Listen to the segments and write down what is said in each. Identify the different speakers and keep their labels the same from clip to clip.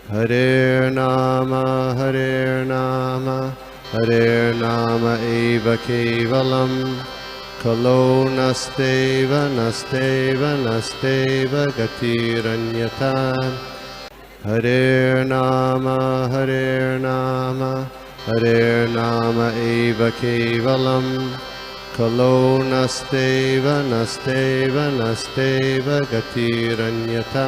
Speaker 1: Hare Nama, Hare Nama eva kevalam, Kalo nasteva, nasteva, nasteva gatiranyata. Hare Nama, Hare Nama eva kevalam, Kalo nasteva, nasteva, nasteva gatiranyata.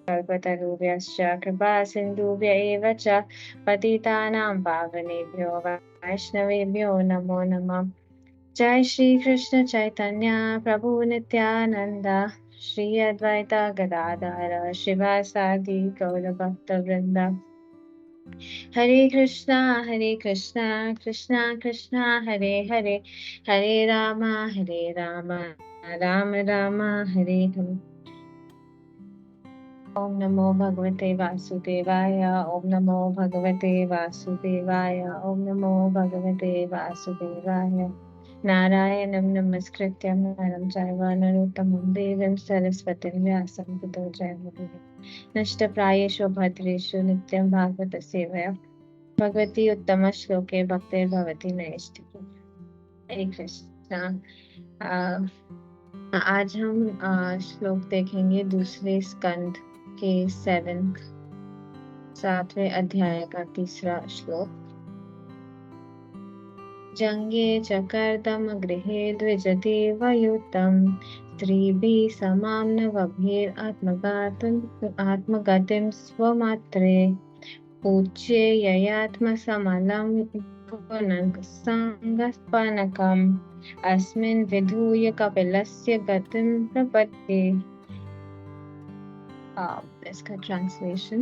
Speaker 2: कल्पतरुभ्यश्च कृपासिन्धुभ्य एव च पतितानां पावनेभ्यो वैष्णवेभ्यो नमो नमः। जय श्री कृष्ण चैतन्य प्रभु नित्यानंद, श्री अद्वैत गदाधर शिवासादि गौरभक्तवृंद। हरे कृष्णा कृष्णा कृष्णा हरे हरे, हरे राम राम राम हरे हरे। ओम नमो भगवते वासुदेवाय, ओम नमो भगवते वासुदेवाय, ओम नमो भगवते वासुदेवाय। नारायणं नमस्कृत्य नरं चैव नरोत्तमं देवीं सरस्वतीं व्यासं ततो जयमुदीरये। नष्टप्रायेषु भद्रेषु नित्यं भागवत सेवया भगवती उत्तम श्लोके भक्तिर्भवति नैष्ठिकी। हरे कृष्णा। आज हम श्लोक देखेंगे दूसरे स्कंद के 7वें अध्याय का 3रा श्लोक। जंगे च कर्दम गृहे द्विजदेवयुतं, स्त्रीभिः समां नवभिरात्मगतिं स्वमात्रे, पूज्य ययात्मसमलं पुनः अस्मिन् विधूय कपिलस्य गतिं प्रपद्ये। इसका ट्रांसलेशन।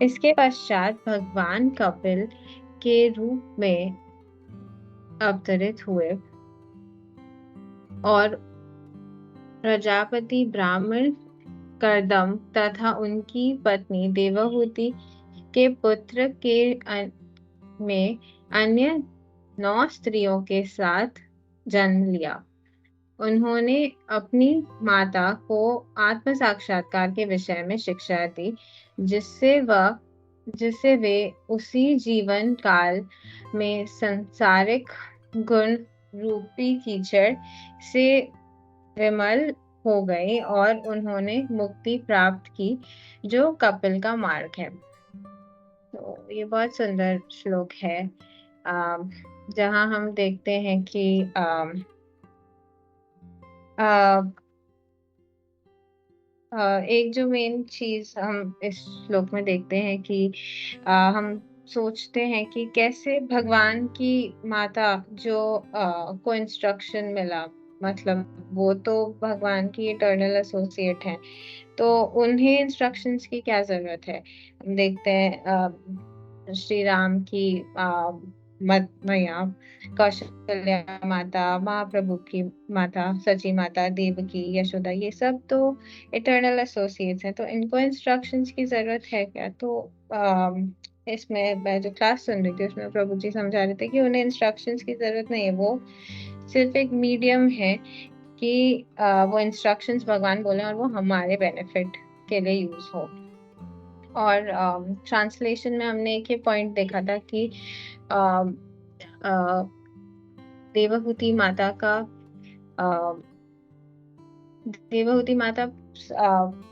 Speaker 2: इसके पश्चात भगवान कपिल के रूप में अवतरित हुए और प्रजापति ब्राह्मण कर्दम तथा उनकी पत्नी देवहूति के पुत्र के में अन्य 9 स्त्रियों के साथ जन्म लिया। उन्होंने अपनी माता को आत्म साक्षात्कार के विषय में शिक्षा दी, जिससे वे उसी जीवन काल में संसारिक गुण रूपी कीचड़ से विमल हो गई और उन्होंने मुक्ति प्राप्त की, जो कपिल का मार्ग है। तो ये बहुत सुंदर श्लोक है, जहाँ हम देखते हैं कि एक जो मेन चीज हम इस श्लोक में देखते हैं कि हम सोचते हैं कि कैसे भगवान की माता जो को इंस्ट्रक्शन मिला, मतलब वो तो भगवान की इटर्नल एसोसिएट हैं, तो उन्हें इंस्ट्रक्शंस की क्या जरूरत है। हम देखते हैं श्री राम की मैया कौशल्या माता, महाप्रभु की माता सची माता, देवकी, यशोदा, ये सब तो इटर्नल एसोसिएट्स हैं, तो इनको इंस्ट्रक्शंस की जरूरत है क्या। तो इसमें मैं जो क्लास सुन रही थी उसमें प्रभु जी समझा रहे थे कि उन्हें इंस्ट्रक्शंस की जरूरत नहीं है, वो सिर्फ एक मीडियम है कि वो इंस्ट्रक्शंस भगवान बोले और वो हमारे बेनिफिट के लिए यूज हो। और ट्रांसलेशन में हमने एक ही पॉइंट देखा था कि देवहूति माता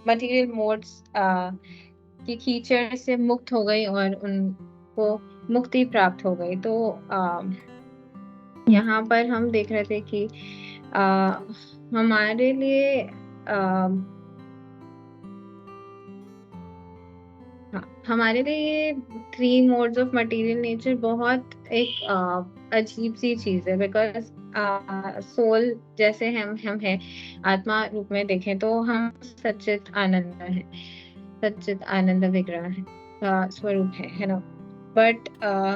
Speaker 2: मटेरियल मोड्स की कीचड़ से मुक्त हो गई और उनको मुक्ति प्राप्त हो गई। तो यहाँ पर हम देख रहे थे कि हमारे लिए हमारे लिए ये 3 मोड्स ऑफ मटेरियल नेचर बहुत एक अजीब सी चीज है, बिकॉज सोल जैसे हम हैं, आत्मा रूप में देखें तो हम सच्चित आनंद है, सच्चित आनंद विग्रह है, स्वरूप है ना। बट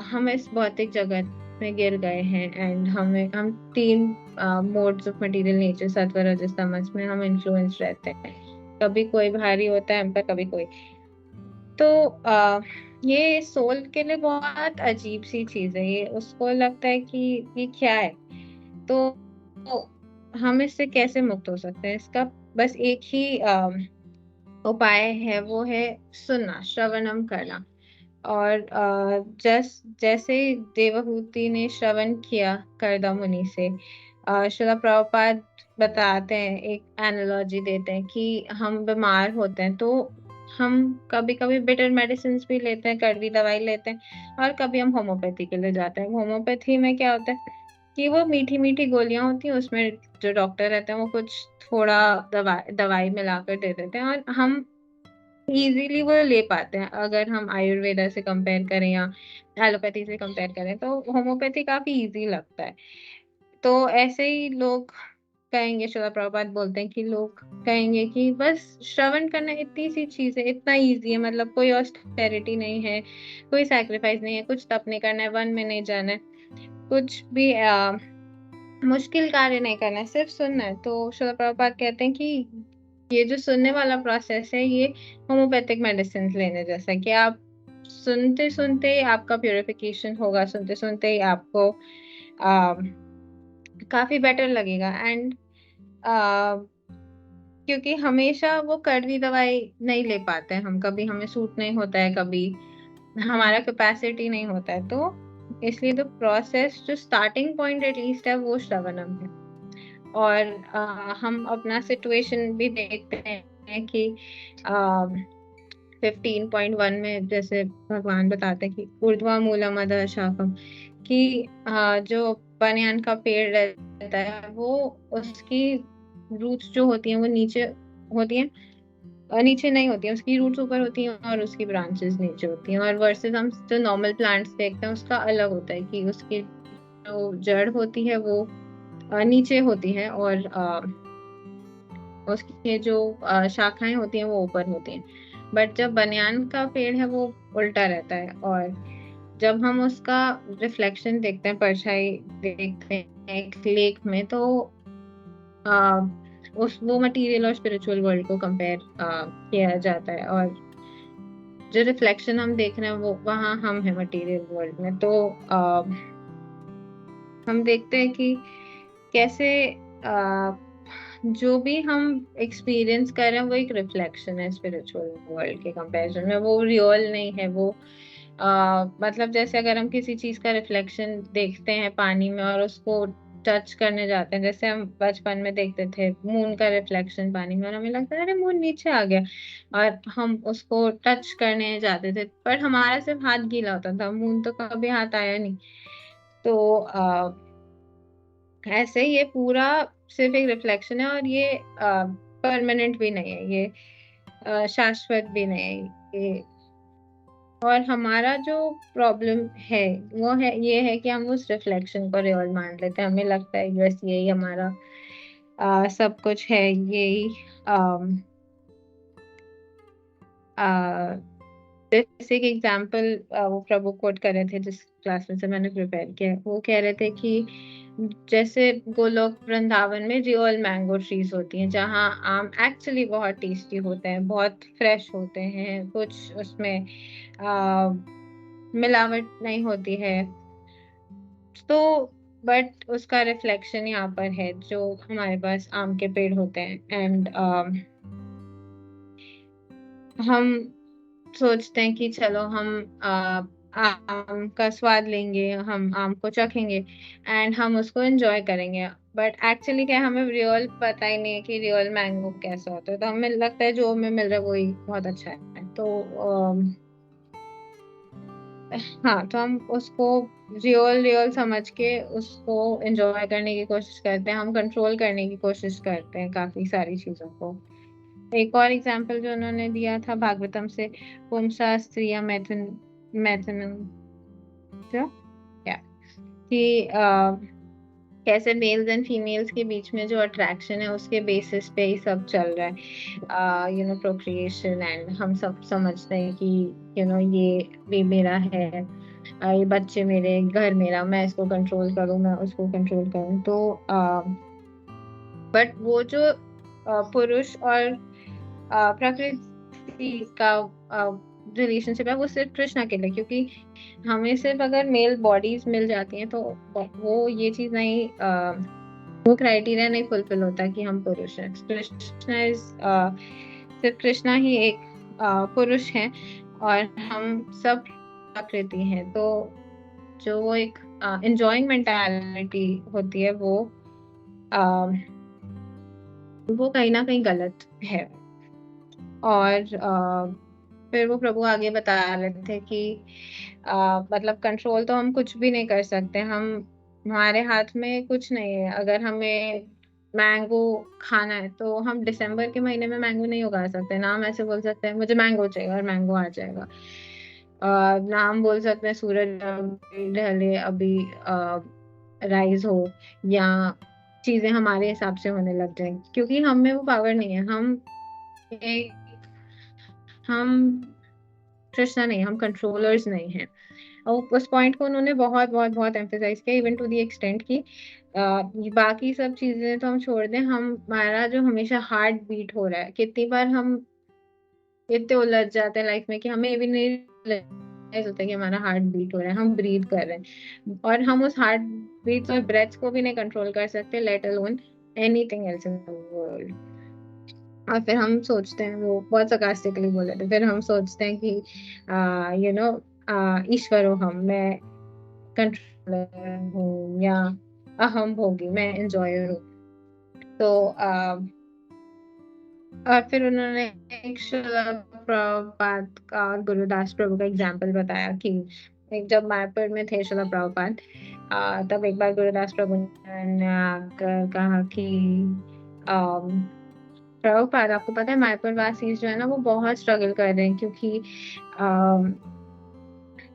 Speaker 2: हम इस भौतिक जगत में गिर गए हैं एंड हम 3 मोड्स ऑफ मटेरियल नेचर सत्व रजस तमस में हम इन्फ्लुएंस रहते हैं। कभी कोई भारी होता है हम पे, कभी कोई। तो ये सोल के लिए बहुत अजीब सी चीज है। ये उसको लगता है कि ये क्या है। तो हम इससे कैसे मुक्त हो सकते हैं? इसका बस एक ही उपाय है, वो है सुनना, श्रवणम करना। और जैसे देवहूति ने श्रवण किया करदम मुनि से, श्रील प्रभुपाद बताते हैं, एक एनालॉजी देते हैं कि हम बीमार होते हैं तो हम कभी कभी बिटर मेडिसिन भी लेते हैं, कड़वी दवाई लेते हैं, और कभी हम होम्योपैथी के लिए जाते हैं। होम्योपैथी में क्या होता है कि वो मीठी मीठी गोलियां होती हैं, उसमें जो डॉक्टर रहते हैं वो कुछ थोड़ा दवाई मिलाकर दे देते हैं, और हम इजीली वो ले पाते हैं। अगर हम आयुर्वेदा से कंपेयर करें या एलोपैथी से कंपेयर करें तो होम्योपैथी काफी इजी लगता है। तो ऐसे ही लोग कहेंगे, श्रील प्रभुपाद बोलते हैं कि लोग कहेंगे कि बस श्रवण करना इतनी सी चीज है, इतना इजी है, मतलब कोई ऑस्टेरिटी नहीं है, कोई सैक्रिफाइस नहीं है, कुछ तप नहीं करना है, वन में नहीं जाना है, कुछ भी मुश्किल कार्य नहीं करना है, सिर्फ सुनना है। तो श्रील प्रभुपाद कहते हैं कि ये जो सुनने वाला प्रोसेस है, ये होम्योपैथिक मेडिसिन लेने जैसा है कि आप सुनते सुनते ही आपका प्यूरिफिकेशन होगा, सुनते सुनते ही आपको आ, काफी बेटर लगेगा। एंड क्योंकि हमेशा वो कड़वी दवाई नहीं ले पाते हैं हम, कभी हमें सूट नहीं होता है, कभी हमारा कैपेसिटी नहीं होता है, तो इसलिए तो प्रोसेस जो स्टार्टिंग पॉइंट एटलीस्ट है वो श्रवणम है। और हम अपना सिचुएशन भी देखते हैं कि 15.1 में जैसे भगवान बताते हैं कि ऊर्ध्वा मूलम अधः शाखम, कि जो बनियान का पेड़ रहता है वो, उसकी रूट्स जो होती हैं वो नीचे होती हैं, नीचे नहीं होती हैं, उसकी रूट्स ऊपर होती हैं और उसकी ब्रांचेस नीचे होती हैं। और वर्सेस हम जो नॉर्मल प्लांट्स देखते हैं उसका अलग होता है कि उसकी जो जड़ होती है वो नीचे होती है, और उसके जो शाखाएं होती हैं वो ऊपर होती हैं। बट जब बनियान का पेड़ है वो उल्टा रहता है, और जब हम उसका रिफ्लेक्शन देखते हैं, परछाई देखते हैं एक लेक में, तो आ, उस वो मटेरियल और स्पिरिचुअल वर्ल्ड को कंपेयर किया जाता है, और जो रिफ्लेक्शन हम देख रहे हैं वो वहाँ हम है मटेरियल वर्ल्ड में। तो हम देखते हैं कि कैसे जो भी हम एक्सपीरियंस कर रहे हैं वो एक रिफ्लेक्शन है स्पिरिचुअल वर्ल्ड के कंपैरिजन में, वो रियल नहीं है। वो मतलब जैसे अगर हम किसी चीज का रिफ्लेक्शन देखते हैं पानी में और उसको टच करने जाते हैं, जैसे हम बचपन में देखते थे मून का रिफ्लेक्शन पानी में और हमें लगता है अरे मून नीचे आ गया, और हम उसको टच करने जाते थे, पर हमारा सिर्फ हाथ गीला होता था, मून तो कभी हाथ आया नहीं। तो ऐसे ये पूरा सिर्फ एक रिफ्लेक्शन है, और ये परमानेंट भी नहीं है, ये शाश्वत भी नहीं है ये। और हमारा जो प्रॉब्लम है वो है, ये है कि हम उस रिफ्लेक्शन को रियल मान लेते हैं, हमें लगता है बस यही हमारा सब कुछ है, यही जैसे एक एग्जाम्पल वो प्रभु कोट कर रहे थे जिस क्लास में से मैंने प्रिपेयर किया, वो कह रहे थे कि जैसे गोलोक वृंदावन में रियल मैंगो ट्रीज होती हैं जहाँ आम एक्चुअली बहुत टेस्टी होते हैं, बहुत फ्रेश होते हैं, कुछ उसमें मिलावट नहीं होती है। तो बट उसका रिफ्लेक्शन यहाँ पर है जो हमारे पास आम के पेड़ होते हैं। एंड हम सोचते हैं कि चलो हम आम का स्वाद लेंगे, हम आम को चखेंगे एंड हम उसको एंजॉय करेंगे, बट एक्चुअली क्या है, हमें रियल पता ही नहीं है कि रियल मैंगो कैसा होता है, तो हमें लगता है जो हमें मिल रहा है वही बहुत अच्छा है। तो हाँ, तो हम उसको रियल रियल समझ के उसको एंजॉय करने की कोशिश करते हैं, हम कंट्रोल करने की कोशिश करते हैं काफी सारी चीजों को। एक और एग्जाम्पल जो उन्होंने दिया था भागवतम से, पुंसा स्त्रिया मैथुन मैथुनम, जो क्या कि कैसे मेल्स एंड फीमेल्स के बीच में जो अट्रैक्शन है उसके बेसिस पे ही सब चल रहा है, प्रोक्रिएशन, एंड हम सब समझते हैं कि ये भी मेरा है, ये बच्चे मेरे, घर मेरा, मैं इसको कंट्रोल करूँ, मैं उसको कंट्रोल करूँ। तो बट वो जो पुरुष और प्रकृति का रिलेशनशिप है वो सिर्फ कृष्णा के लिए, क्योंकि हमें सिर्फ अगर मेल बॉडीज मिल जाती हैं तो वो ये चीज नहीं, वो क्राइटेरिया नहीं फुलफिल होता कि हम पुरुष हैं। कृष्णा इज सिर्फ कृष्णा ही एक पुरुष है और हम सब प्रकृति हैं। तो जो वो एक एंजॉइंग मेंटालिटी होती है वो कहीं ना कहीं गलत है। और फिर वो प्रभु आगे बता रहे थे कि मतलब कंट्रोल तो हम कुछ भी नहीं कर सकते, हम हमारे हाथ में कुछ नहीं है। अगर हमें मैंगो खाना है तो हम दिसंबर के महीने में मैंगो नहीं उगा सकते ना। हम ऐसे बोल सकते हैं मुझे मैंगो चाहिए और मैंगो आ जाएगा। ना हम बोल सकते हैं सूरज अभी ढले, अभी राइज हो, या चीजें हमारे हिसाब से होने लग जाए, क्योंकि हम में वो पावर नहीं है। एक हम कृष्णा नहीं, हम कंट्रोलर्स नहीं हैं। और उस पॉइंट को उन्होंने बहुत बहुत बहुत एम्फेसाइज किया, इवन टू द एक्सटेंट कि ये बाकी सब चीजें तो हम छोड़ दें, हमारा जो हमेशा हार्ट बीट हो रहा है, कितनी बार हम इतने उलझ जाते हैं लाइफ में कि हमें ये भी नहीं realize होता कि हमारा हार्ट बीट हो रहा है, हम ब्रीथ कर रहे हैं, और हम उस हार्ट बीट और ब्रेथ को भी नहीं कंट्रोल कर सकते, let alone anything else in the world. और फिर हम सोचते हैं, वो बहुत sarcastically बोले थे, फिर हम सोचते हैं कि यू नो ईश्वर हो हम, मैं कंट्रोलर हूँ, या अहम भोगी, मैं एंजॉयर हूँ। तो और फिर उन्होंने एक शिला प्रभुपाद का और गुरुदास प्रभु का एग्जाम्पल बताया कि एक जब मायापुर में थे शिला प्रभुपाद, तब एक बार गुरुदास प्रभु ने आकर कहा कि प्रभुपाद, आपको पता है मायापुर वासी जो है ना वो बहुत स्ट्रगल कर रहे हैं, क्योंकि अम,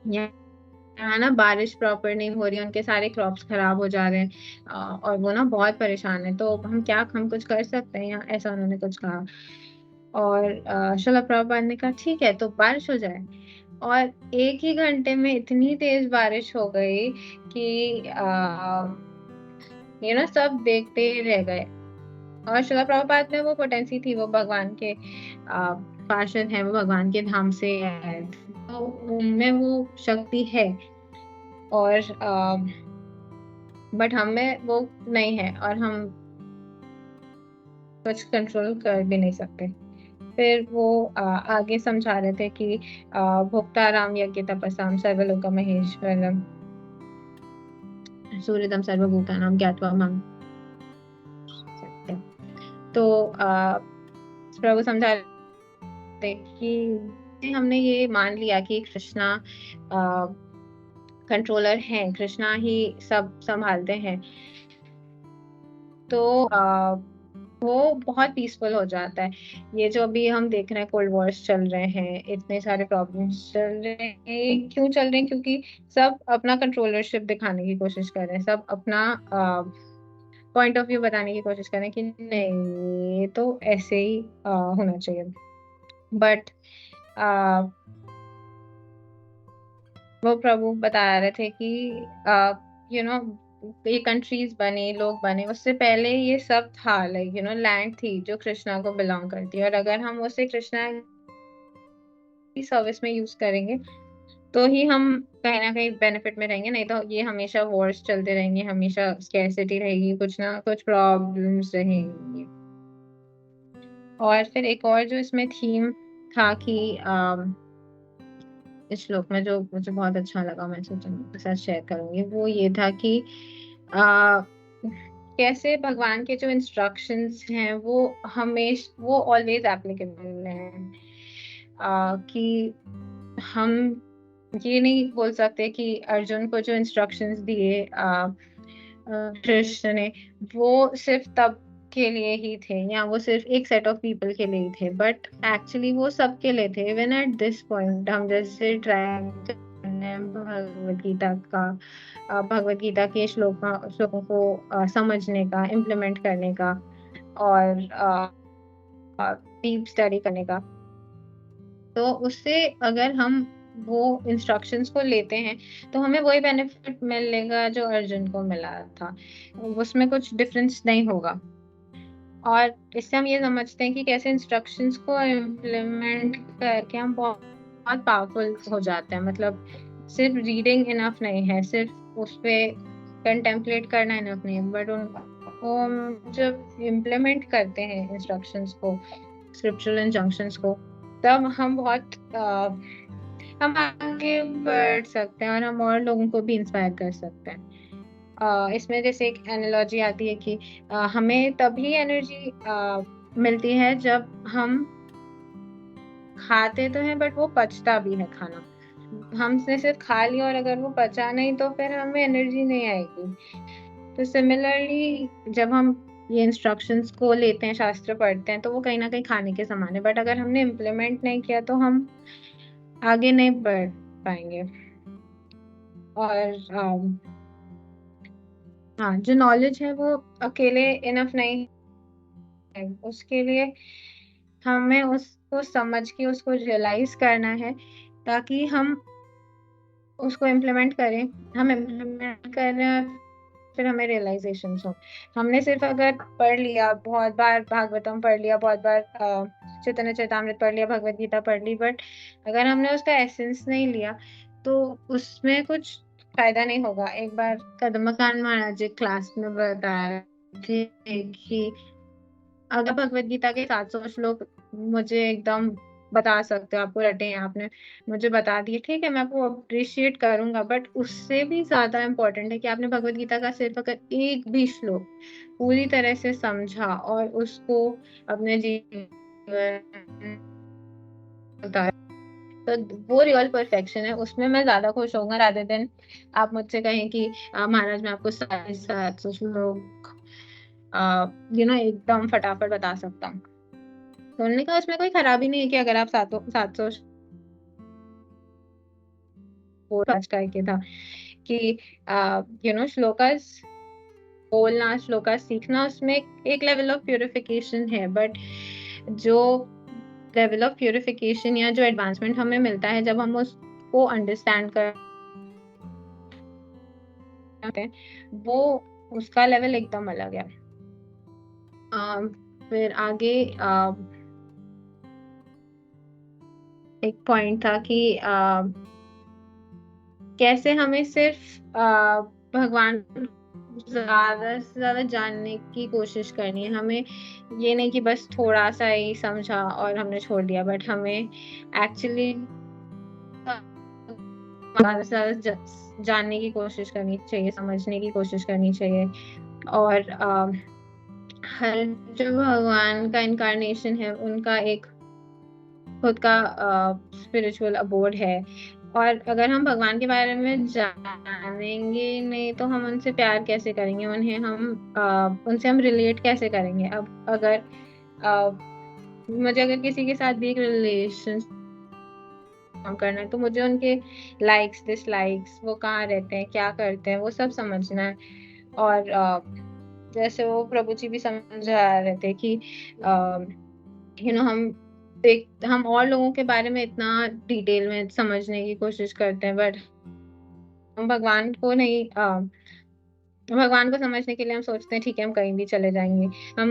Speaker 2: यहाँ ना बारिश प्रॉपर नहीं हो रही है, उनके सारे क्रॉप्स खराब हो जा रहे हैं, और वो ना बहुत परेशान है। तो हम कुछ कर सकते हैं, या ऐसा उन्होंने कुछ कहा। और शिला प्रभुपाद ने कहा ठीक है, तो बारिश हो जाए। और एक ही घंटे में इतनी तेज बारिश हो गई कि सब देखते ही रह गए। और शिला प्रभुपाद में वो पोटेंसी थी, वो भगवान के पार्षद हैं, वो भगवान के धाम से है, तो उनमें वो शक्ति है। और बट हम में वो नहीं है, और हम कुछ कंट्रोल कर भी नहीं सकते। फिर वो आगे समझा रहे थे कि भोक्ताराम यज्ञ तपसाम सर्वलोक महेश्वरम सूर्यदम सर्वभूतानां ज्ञात्वा मां सत्यम। तो प्रभु समझा रहे थे कि हमने ये मान लिया कि कृष्णा कंट्रोलर हैं, कृष्णा ही सब संभालते हैं, तो वो बहुत पीसफुल हो जाता है। ये जो अभी हम देख रहे हैं, कोल्ड वॉर्स चल रहे हैं, इतने सारे प्रॉब्लम्स चल रहे हैं, क्यों चल रहे हैं? क्योंकि सब अपना कंट्रोलरशिप दिखाने की कोशिश कर रहे हैं, सब अपना पॉइंट ऑफ व्यू बताने की कोशिश कर रहे हैं कि नहीं, ये तो ऐसे ही होना चाहिए। बट वो प्रभु बता रहे थे कि यू नो ये कंट्रीज बने, लोग बने, उससे पहले ये सब था, लाइक लैंड थी जो कृष्णा को बिलोंग करती है, और अगर हम उसे कृष्णा की सर्विस में यूज करेंगे तो ही हम कहीं ना कहीं बेनिफिट में रहेंगे, नहीं तो ये हमेशा वॉर्स चलते रहेंगे, हमेशा स्कैरसिटी रहेगी, कुछ ना कुछ प्रॉब्लम्स रहेंगी। और फिर एक और जो इसमें थीम था कि इस श्लोक में जो मुझे बहुत अच्छा लगा, मैं सोचा आपके साथ शेयर करूंगी, वो ये था कि आ, कैसे भगवान के जो इंस्ट्रक्शंस हैं वो ऑलवेज एप्लीकेबल हैं। कि हम ये नहीं बोल सकते कि अर्जुन को जो इंस्ट्रक्शंस दिए कृष्ण ने, वो सिर्फ तब के लिए ही थे, या वो सिर्फ एक सेट ऑफ पीपल के लिए ही थे, बट एक्चुअली वो सबके लिए थे। इवन एट दिस पॉइंट हम जैसे ट्राई करने हैं भगवत गीता के श्लोकों को समझने का, इम्प्लीमेंट करने का, और डीप स्टडी करने का, तो उससे अगर हम वो इंस्ट्रक्शंस को लेते हैं तो हमें वही बेनिफिट मिलेगा जो अर्जुन को मिला था, उसमें कुछ डिफरेंस नहीं होगा। और इससे हम ये समझते हैं कि कैसे इंस्ट्रक्शंस को इम्प्लीमेंट करके हम बहुत बहुत पावरफुल हो जाते हैं। मतलब सिर्फ रीडिंग इनफ नहीं है, सिर्फ उस पे कंटेम्पलेट करना इनफ नहीं है, बट उनको हम जब इम्प्लीमेंट करते हैं इंस्ट्रक्शंस को, स्क्रिप्चुरल इंजंक्शंस को, तब हम बहुत हम आगे बढ़ सकते हैं और हम और लोगों को भी इंस्पायर कर सकते हैं। इसमें जैसे एक एनालॉजी आती है कि हमें तभी एनर्जी मिलती है जब हम खाते तो हैं बट वो पचता भी है खाना। हमने सिर्फ खा लिया और अगर वो पचा नहीं तो फिर हमें एनर्जी नहीं आएगी। तो सिमिलरली जब हम ये इंस्ट्रक्शंस को लेते हैं, शास्त्र पढ़ते हैं, तो वो कहीं ना कहीं खाने के समान है, बट अगर हमने इम्प्लीमेंट नहीं किया तो हम आगे नहीं बढ़ पाएंगे। और हाँ, जो नॉलेज है वो अकेले इनफ नहीं है, उसके लिए हमें उसको समझ के उसको रियलाइज करना है ताकि हम उसको इम्प्लीमेंट करें। हम इम्प्लीमेंट कर रहे हैं, फिर हमें रियलाइजेशन हो। हमने सिर्फ अगर पढ़ लिया, बहुत बार भागवतम पढ़ लिया, बहुत बार चैतन्य चरितामृत पढ़ लिया, भगवत गीता पढ़ ली, बट अगर हमने उसका एसेंस नहीं लिया तो उसमें कुछ फायदा नहीं होगा। एक बार कदमकांड महाराज जी क्लास में बताया थे कि अगर भगवत गीता के 700 श्लोक मुझे एकदम बता सकते हो, आपको रटे हैं, आपने मुझे बता दिए, ठीक है, मैं आपको अप्रिशिएट करूंगा, बट उससे भी ज्यादा इम्पोर्टेंट है कि आपने भगवत गीता का सिर्फ अगर एक भी श्लोक पूरी तरह से समझा और उसको अपने जीवन में उतारा, तो वो रियल परफेक्शन है। उसमें मैं ज्यादा खुश होऊंगा रादर देन आप मुझसे कहें कि महाराज मैं आपको सारे 700 श्लोक एकदम फटाफट बता सकता हूँ। तो उन्होंने कहा उसमें कोई खराबी नहीं है कि अगर आप 700 आज का के था कि श्लोकास बोलना, श्लोकास सीखना, उसमें एक लेवल ऑफ प्यूरिफिकेशन है, बट जो लेवल ऑफ प्यूरिफिकेशन या जो एडवांसमेंट हमें मिलता है जब हम उसको अंडरस्टैंड करते हैं, वो उसका लेवल एकदम अलग है। फिर आगे एक पॉइंट था कि कैसे हमें सिर्फ भगवान ज्यादा से ज्यादा जानने की कोशिश करनी है। हमें ये नहीं कि बस थोड़ा सा ही समझा और हमने छोड़ दिया, बट हमें एक्चुअली ज्यादा से ज्यादा जानने की कोशिश करनी चाहिए, समझने की कोशिश करनी चाहिए। और हर जो भगवान का इनकारनेशन है उनका एक खुद का स्पिरिचुअल अबोर्ड है, और अगर हम भगवान के बारे में जानेंगे नहीं तो हम उनसे प्यार कैसे करेंगे, उनसे हम रिलेट कैसे करेंगे। अब अगर मुझे अगर किसी के साथ भी एक रिलेशन करना है तो मुझे उनके लाइक्स डिसलाइक्स, वो कहाँ रहते हैं, क्या करते हैं, वो सब समझना है। और जैसे वो प्रभु जी भी समझा रहे थे कि हम और लोगों के बारे में इतना डिटेल में समझने की कोशिश करते हैं, बट हम भगवान को समझने के लिए हम सोचते हैं ठीक है हम कहीं भी चले जाएंगे। हम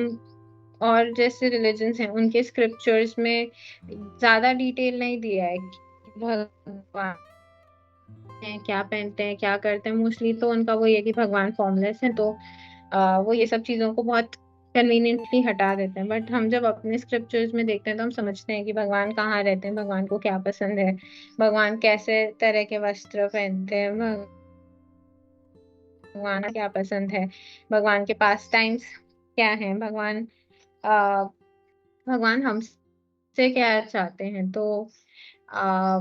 Speaker 2: और जैसे रिलीजन्स हैं उनके स्क्रिप्चर्स में ज्यादा डिटेल नहीं दिया है कि भगवान क्या पहनते हैं, क्या करते हैं। मोस्टली तो उनका वो ये कि भगवान फॉर्मलेस है, तो वो ये सब चीजों को बहुत कन्वीनियंटली हटा देते हैं। बट हम जब अपने स्क्रिप्चर्स में देखते हैं तो हम समझते हैं कि भगवान कहाँ रहते हैं, भगवान को क्या पसंद है, भगवान कैसे तरह के वस्त्र पहनते हैं, भगवान को क्या पसंद है, भगवान के पास टाइम्स क्या है, आ, भगवान हमसे क्या चाहते हैं। तो आ,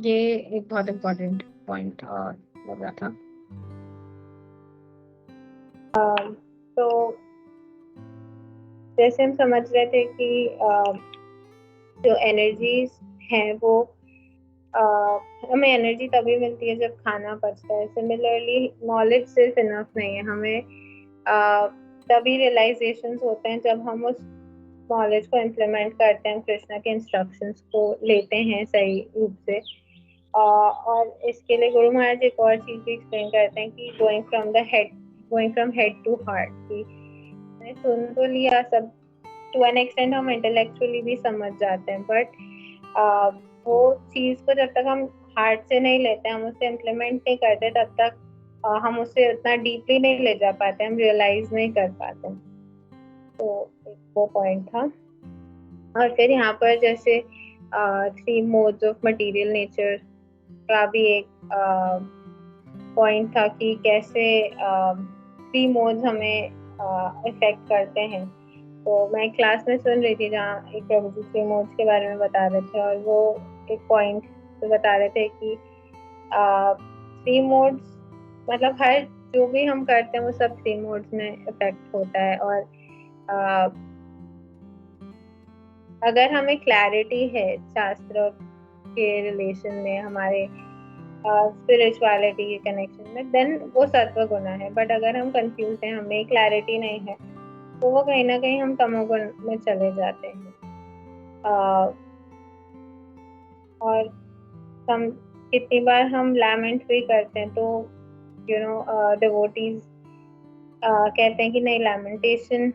Speaker 2: ये एक बहुत इम्पोर्टेंट पॉइंट लग रहा था। तो जैसे हम समझ रहे थे कि जो एनर्जीज हैं वो हमें एनर्जी तभी मिलती है जब खाना पचता है। सिमिलरली नॉलेज सिर्फ इनफ नहीं है, हमें तभी रियलाइजेशंस होते हैं जब हम उस नॉलेज को इम्प्लीमेंट करते हैं, कृष्णा के इंस्ट्रक्शंस को लेते हैं सही रूप से। और इसके लिए गुरु महाराज एक और चीज भी एक्सप्लेन करते हैं कि going from head to heart, कि मैंने सुन तो लिया सब, टू एन एक्सटेंट हम इंटेलेक्चुअली भी समझ जाते हैं, बट वो चीज को जब तक हम हार्ट से नहीं लेते, हम उसे इम्प्लीमेंट नहीं करते, तब तक हम उसे उतना डीपली नहीं ले जा पाते, हम रियलाइज नहीं कर पाते। तो एक वो पॉइंट था। और फिर यहाँ पर जैसे 3 मोड्स ऑफ मटेरियल नेचर का भी एक पॉइंट था कि कैसे 3 मोड्स हमें इफेक्ट करते हैं। तो मैं क्लास में सुन रही थी जहाँ एक प्रभु जी 3 मोड्स के बारे में बता रहे थे, और वो एक पॉइंट तो बता रहे थे कि 3 मोड्स मतलब हर जो भी हम करते हैं वो सब 3 मोड्स में इफेक्ट होता है। और अगर हमें क्लैरिटी है शास्त्र के रिलेशन में, हमारे स्पिरिचुअलिटी के कनेक्शन में, देन वो सत्व गुण है। बट अगर हम कंफ्यूज हैं, हमें क्लैरिटी नहीं है, तो वो कहीं ना कहीं हम तमोगुण में चले जाते हैं। और हम कितनी बार हम लैमेंट भी करते हैं, तो डिवोटीज कहते हैं कि नहीं, लैमेंटेशन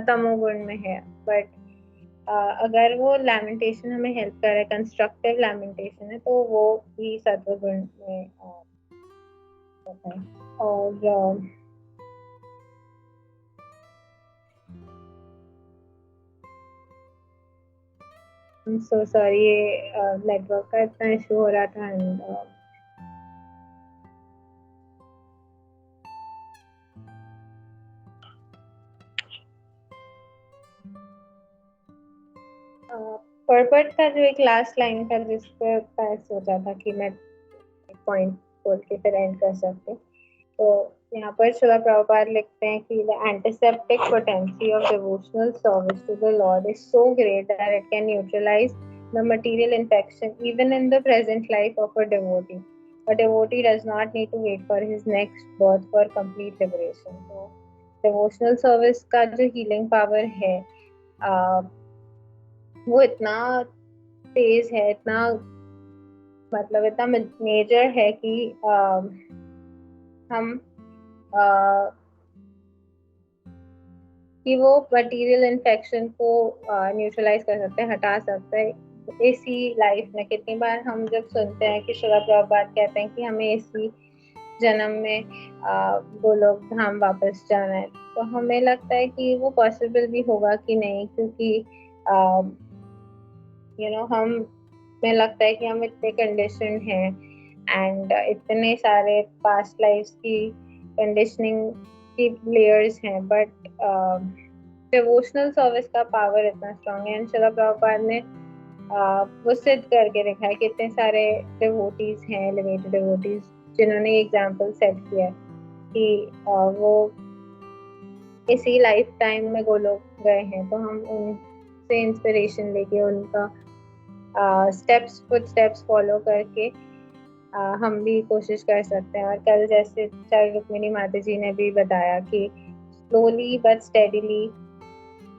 Speaker 2: तमोगुण में है। बट अगर वो लैमेंटेशन हमें हेल्प कर रहा है, कंस्ट्रक्टिव लैमेंटेशन है, तो वो भी सत्वगुण में होता है। और सो सॉरी, ये नेटवर्क का इतना इशू हो रहा था। एंड पर्पट का जो एक लास्ट लाइन था जिस पर मैं सोचा था कि मैं एक पॉइंट बोल के फिर एंड कर सकते, तो यहाँ पर श्रील प्रभुपाद लिखते हैं कि the antiseptic potency of devotional service to the Lord is so great that it can neutralize the material infection even in the present life of a devotee. A devotee does not need to wait for his next birth for complete liberation. तो devotional service का जो healing power है, वो इतना तेज है, इतना मतलब इतना मेजर है कि हम कि वो मटेरियल इन्फेक्शन को न्यूट्रलाइज कर सकते हैं, हटा सकते हैं इसी लाइफ में। कितनी बार हम जब सुनते हैं कि श्रील प्रभुपाद कहते हैं कि हमें इसी जन्म में गोलोक धाम वापस जाना है, तो हमें लगता है कि वो पॉसिबल भी होगा कि नहीं, क्योंकि हमें लगता है कि हम इतने कंडीशन हैं एंड इतने सारे पास्ट लाइफ की कंडीशनिंग की लेयर्स हैं, बट डिवोशनल सर्विस का पावर इतना स्ट्रांग है। श्रील प्रभुपाद ने वो सिद्ध करके दिखा है कि इतने सारे डिवोटीज हैं, एलिवेटेड डिवोटीज, जिन्होंने एग्जाम्पल सेट किया कि वो इसी लाइफ टाइम में गोलोक गए हैं। तो हम उनसे इंस्पिरेशन लेके, उनका स्टेप्स फॉलो करके हम भी कोशिश कर सकते हैं। और कल जैसे चार रुक्मिणी माता जी ने भी बताया कि slowly but steadily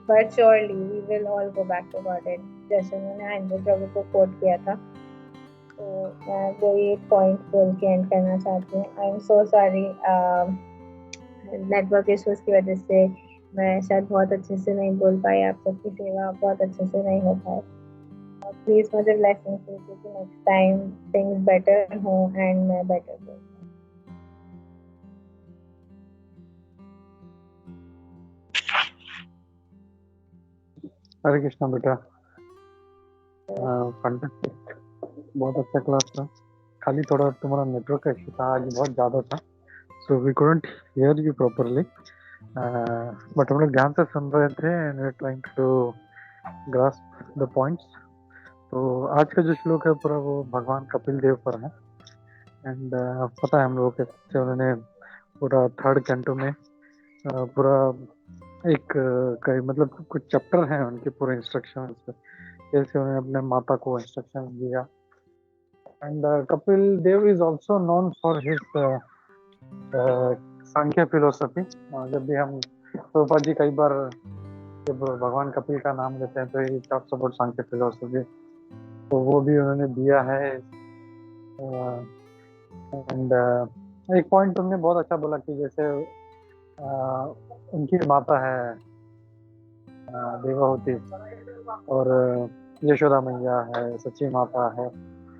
Speaker 2: but surely we will all go back to Godhead, जैसे उन्होंने आनंद प्रभु को कोट किया था। तो मैं वो एक पॉइंट बोल के एंड करना चाहती हूँ। I am so sorry, network issues की वजह से मैं शायद बहुत अच्छे से नहीं बोल पाई, आप सबकी सेवा बहुत अच्छे से नहीं हो पाए। प्लीज मुझे ब्लेसिंग्स दीजिए कि नेक्स्ट टाइम थिंग्स बेटर हो एंड मैं बेटर बोल।
Speaker 3: हरे कृष्णा बेटा, फंटास्टिक, बहुत अच्छा क्लास था। खाली थोड़ा तुम्हारा नेटवर्क का इशू था, आज बहुत ज़्यादा था, so we couldn't hear you properly, but हम लोग ध्यान से सुन रहे थे and we are trying to grasp the points. तो आज का जो श्लोक है पूरा वो भगवान कपिल देव पर है। एंड पता है हम लोगों के उन्होंने पूरा 3rd कैंटो में पूरा एक मतलब कुछ चैप्टर हैं उनके पूरे इंस्ट्रक्शन पे, कैसे उन्होंने अपने माता को इंस्ट्रक्शन दिया। And Kapil Dev is also known for his Sankhya philosophy. जब भी हम प्रभुपाद जी कई बार जब भगवान कपिल का नाम लेते हैं तो he talks about Sankhya philosophy, तो वो भी उन्होंने दिया है। एंड एक पॉइंट तुमने बहुत अच्छा बोला कि जैसे उनकी माता है देवाहुति, और यशोदा मैया है, सच्ची माता है,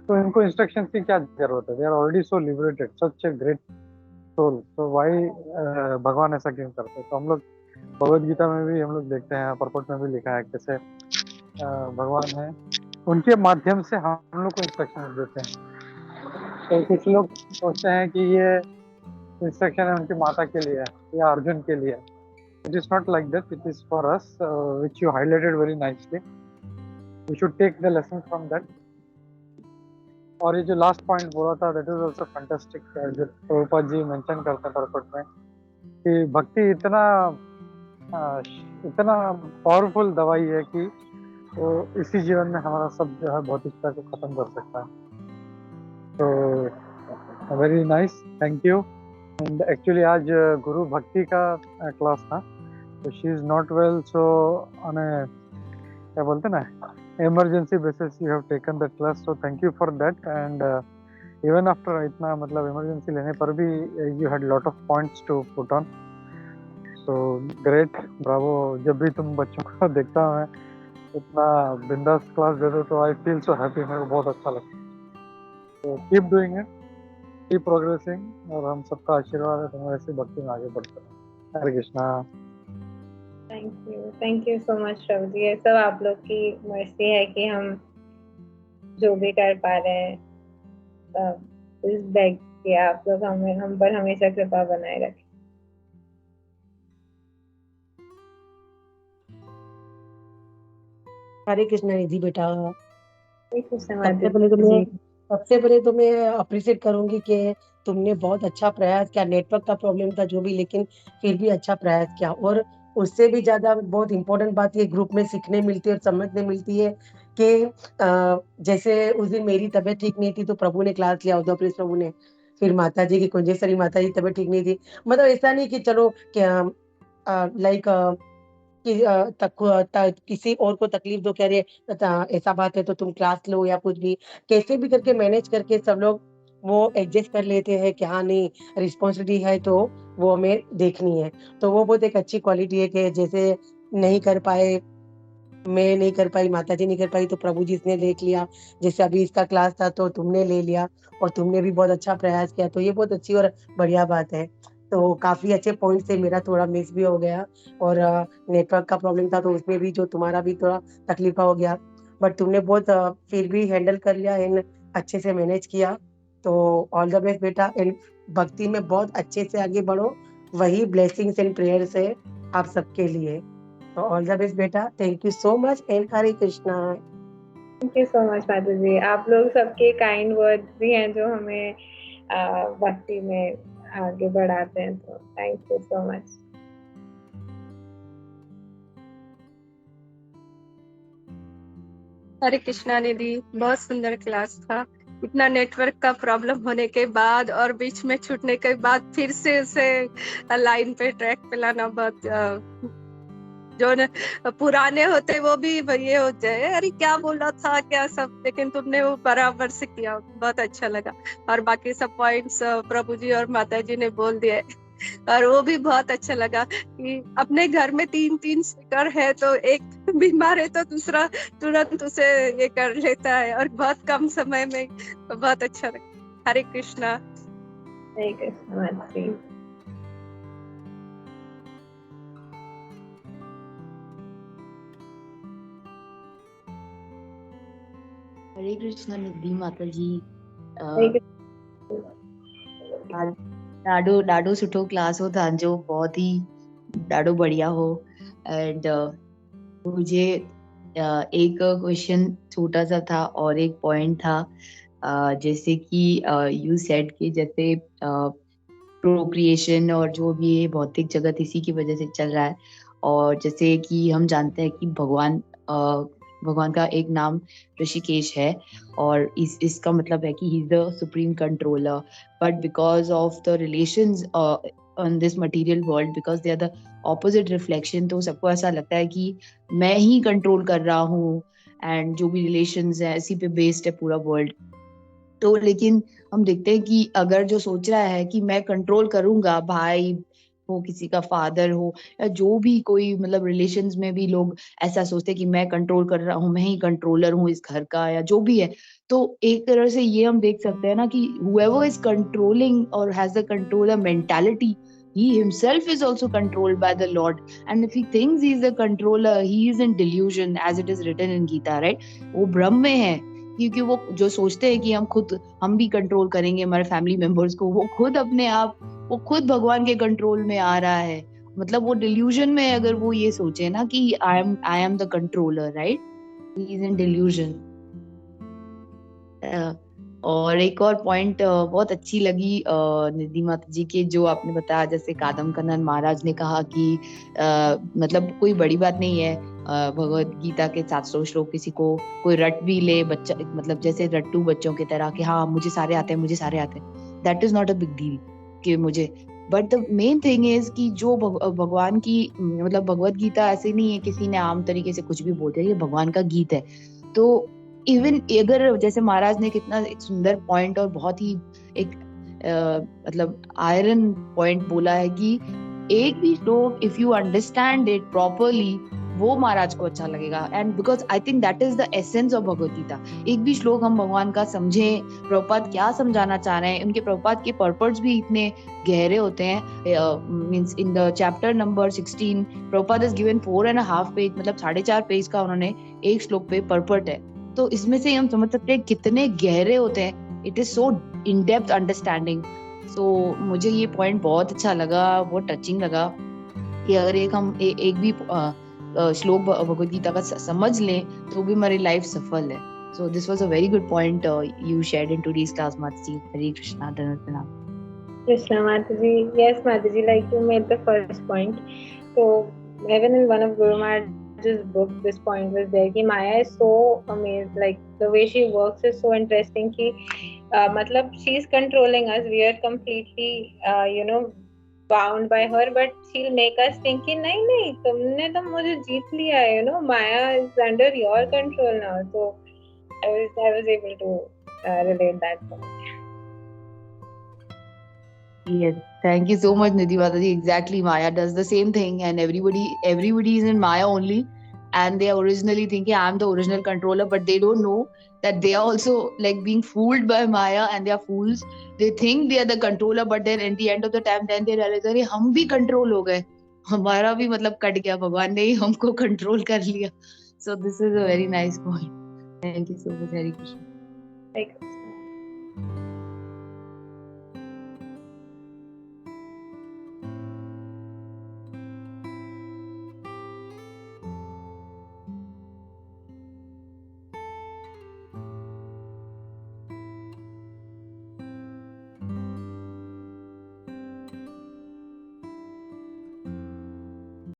Speaker 3: तो इनको इंस्ट्रक्शंस की क्या जरूरत है? They are already so liberated, such a great soul, तो वाई भगवान ऐसा क्यों करते हैं? तो हम लोग भगवत गीता में भी हम लोग देखते हैं, परपट में भी लिखा है कैसे भगवान है, उनके माध्यम से हम लोग को इंस्ट्रक्शन देते हैं। तो कुछ लोग सोचते हैं कि ये इंस्ट्रक्शन है उनकी माता के लिए या अर्जुन के लिए। It is not like that. It is for us, which you highlighted very nicely. We should take the lesson from that. और ये जो लास्ट पॉइंट बोला था, that is also fantastic. जो प्रभुपाद जी मेंशन करते हैं परपट में कि भक्ति इतना पावरफुल दवाई है कि वो इसी जीवन में हमारा सब जो है भौतिकता को खत्म कर सकता है। तो very nice, thank you. And actually आज गुरु भक्ति का क्लास था, तो she is not well, so on a क्या बोलते ना emergency basis you have taken that class, so thank you for that. And even after इतना मतलब इमरजेंसी लेने पर भी you had lot of points to put on, so great, bravo. जब भी तुम बच्चों को देखता हूँ मैं इतना बिंदास क्लास दे दो तो आई फील सो हैप्पी, मेरे को बहुत अच्छा लगता है। तो keep doing it, keep progressing, और हम सबका आशीर्वाद है तुम्हारे ऐसी भक्ति में आगे बढ़ते रहो। Hare Krishna.
Speaker 2: Thank you so much प्रभु जी। ये सब आप लोग की मर्जी है कि हम जो भी कर पा रहे हैं, इस बैग कि आप लोग हम पर हमेशा कृपा बनाए रखें।
Speaker 4: हरे कृष्णा निधि बेटा।
Speaker 2: जी।
Speaker 4: सबसे पहले तो मैं अप्रिशिएट करूंगी कि तुमने बहुत अच्छा प्रयास किया। नेटवर्क का प्रॉब्लम था जो भी, लेकिन फिर भी अच्छा प्रयास किया। और उससे भी ज्यादा बहुत इंपॉर्टेंट बात ये ग्रुप में सीखने मिलती है और समझने मिलती है कि जैसे उस दिन मेरी तबीयत ठीक नहीं थी तो प्रभु ने क्लास लिया, उद्धव प्रेस प्रभु ने, फिर माता जी की कुंजेश्वरी माता जी तबीयत ठीक नहीं थी। मतलब ऐसा नहीं कि चलो लाइक किसी और को तकलीफ दो, कह रहे ऐसा बात है तो तुम क्लास लो या कुछ भी, कैसे भी करके मैनेज करके सब लोग वो एडजस्ट कर लेते हैं कि हाँ नहीं रिस्पॉन्सिबिलिटी है तो वो हमें देखनी है। तो वो बहुत एक अच्छी क्वालिटी है कि जैसे नहीं कर पाए, मैं नहीं कर पाई, माता जी नहीं कर पाई तो प्रभु जी ने देख लिया। जैसे अभी इसका क्लास था तो तुमने ले लिया और तुमने भी बहुत अच्छा प्रयास किया, तो ये बहुत अच्छी और बढ़िया बात है। तो काफी अच्छे पॉइंट से मेरा थोड़ा मिस भी हो गया, और नेटवर्क का प्रॉब्लम था तो उसमें भी जो तुम्हारा भी थोड़ा तकलीफ हो गया, बट तुमने बहुत फिर भी हैंडल कर लिया एंड अच्छे से मैनेज किया। तो ऑल द बेस्ट बेटा, एंड भक्ति में बहुत अच्छे से आगे बढ़ो, वही ब्लेसिंग्स एंड प्रेयर्स है आप सबके लिए। तो ऑल द बेस्ट बेटा, thank you so much and Hare Krishna.
Speaker 2: Thank you so much माता जी। आप लोग सबके काइंड वर्ड्स भी हैं जो हमें भक्ति में आगे बढ़ाते हैं, तो थैंक यू सो मच।
Speaker 5: हरे कृष्णा निधि, बहुत सुंदर क्लास था। इतना नेटवर्क का प्रॉब्लम होने के बाद और बीच में छूटने के बाद फिर से उसे लाइन पे ट्रैक पे लाना, बहुत जो पुराने होते वो भी ये हो जाए अरे क्या बोला था क्या सब, लेकिन तुमने वो बराबर से किया, बहुत अच्छा लगा। और बाकी सब पॉइंट्स प्रभु जी और माता जी ने बोल दिए, और वो भी बहुत अच्छा लगा कि अपने घर में 3 स्पीकर है तो एक बीमार है तो दूसरा तुरंत उसे ये कर लेता है, और बहुत कम समय में, तो बहुत अच्छा लगा। हरे कृष्णा।
Speaker 2: हरे कृष्णा माता जी।
Speaker 6: हरे कृष्णा निधि माता जी। ॾाढो सुठो क्लास हो तव्हांजो, बहुत ही ॾाढो बढ़िया हो। एंड मुझे एक क्वेश्चन छोटा सा था और एक पॉइंट था, जैसे कि यू सेड कि जैसे प्रोक्रिएशन और जो भी ये भौतिक जगत इसी की वजह से चल रहा है, और जैसे कि हम जानते हैं कि भगवान का एक नाम ऋषिकेश है, और इसका मतलब है कि he is the supreme controller, but because of the relations on this material world because they are the opposite reflection. तो सबको ऐसा लगता है कि मैं ही कंट्रोल कर रहा हूँ एंड जो भी रिलेशंस है इसी पे बेस्ड है पूरा वर्ल्ड. तो लेकिन हम देखते हैं कि अगर जो सोच रहा है कि मैं कंट्रोल करूंगा, भाई हो, किसी का फादर हो, या जो भी कोई मतलब रिलेशंस में भी लोग ऐसा सोचते हैं कि मैं कंट्रोल कर रहा हूँ, मैं ही कंट्रोलर हूँ इस घर का या जो भी है. तो एक तरह से ये हम देख सकते हैं ना कि whoever is controlling or has the controller mentality, he himself is also controlled by the Lord. And if he thinks he is the controller, he is in delusion, as it is written in Gita, right? वो भ्रम में है, क्योंकि वो जो सोचते हैं कि हम भी कंट्रोल करेंगे हमारे फैमिली मेंबर्स को, वो खुद भगवान के कंट्रोल में आ रहा है. मतलब वो डिल्यूजन में, अगर वो ये सोचे ना कि I am the controller, right, he is in delusion. और एक और पॉइंट बहुत अच्छी लगी निधि माता जी के, जो आपने बताया, जैसे कादम कन्नन महाराज ने कहा कि मतलब कोई बड़ी बात नहीं है भगवत गीता के 700 श्लोक किसी को कोई रट भी ले, बच्चा मतलब जैसे रट्टू बच्चों की तरह कि हाँ मुझे सारे आते हैं, that is not a big deal कि मुझे. But the main thing is कि जो भगवान की मतलब भगवत गीता ऐसे नहीं है किसी ने आम तरीके से कुछ भी बोल दिया, ये भगवान का गीत है. तो इवन अगर जैसे महाराज ने कितना एक सुंदर पॉइंट और बहुत ही एक मतलब आयरन पॉइंट बोला है कि एक भी श्लोक if you understand it properly वो महाराज को अच्छा लगेगा. And because I think that is the essence of Bhagavad Gita. एक भी श्लोक हम भगवान का समझें, प्रभुपाद क्या समझाना चाह रहे हैं, उनके प्रभुपाद के पर्पस भी इतने गहरे होते हैं. Means in the chapter number 16 Prabhupada is given 4.5 page, मतलब 4.5 पेज का उन्होंने एक श्लोक पे पर्पट है. तो इसमें से हम समझ सकते हैं कितने गहरे होते हैं. It is so in depth understanding. So मुझे ये पॉइंट बहुत अच्छा लगा, बहुत टचिंग लगा कि अगर एक भी श्लोक भगवद गीता का समझ लें तो भी हमारी लाइफ सफल है. So this was a very good point you shared in today's class माता जी. हरे कृष्णा, धन्यवाद प्रणाम.
Speaker 2: Krishna Mataji, yes Mataji, like you made the first point. So even in one of Guru Maharaj's book, this point was there कि Maya is so amazed, like the way she works is so interesting कि मतलब she is controlling us, we are completely bound by her, but she'll make us think कि नहीं तुमने तो मुझे जीत लिया है, Maya is under your control now. So I was able to relate that point.
Speaker 6: Yes, thank you so much, Nidhi Mataji. Exactly, Maya does the same thing, and everybody is in Maya only, and they are originally thinking I'm the original controller, but they don't know that they are also like being fooled by Maya, and they are fools. They think they are the controller, but then at the end of the time, then they realize अरे हम भी control हो गए, हमारा भी मतलब cut गया, भगवान ने ही हमको control कर लिया. So this is a very nice point. Thank you so much, Hare Krishna.
Speaker 2: Like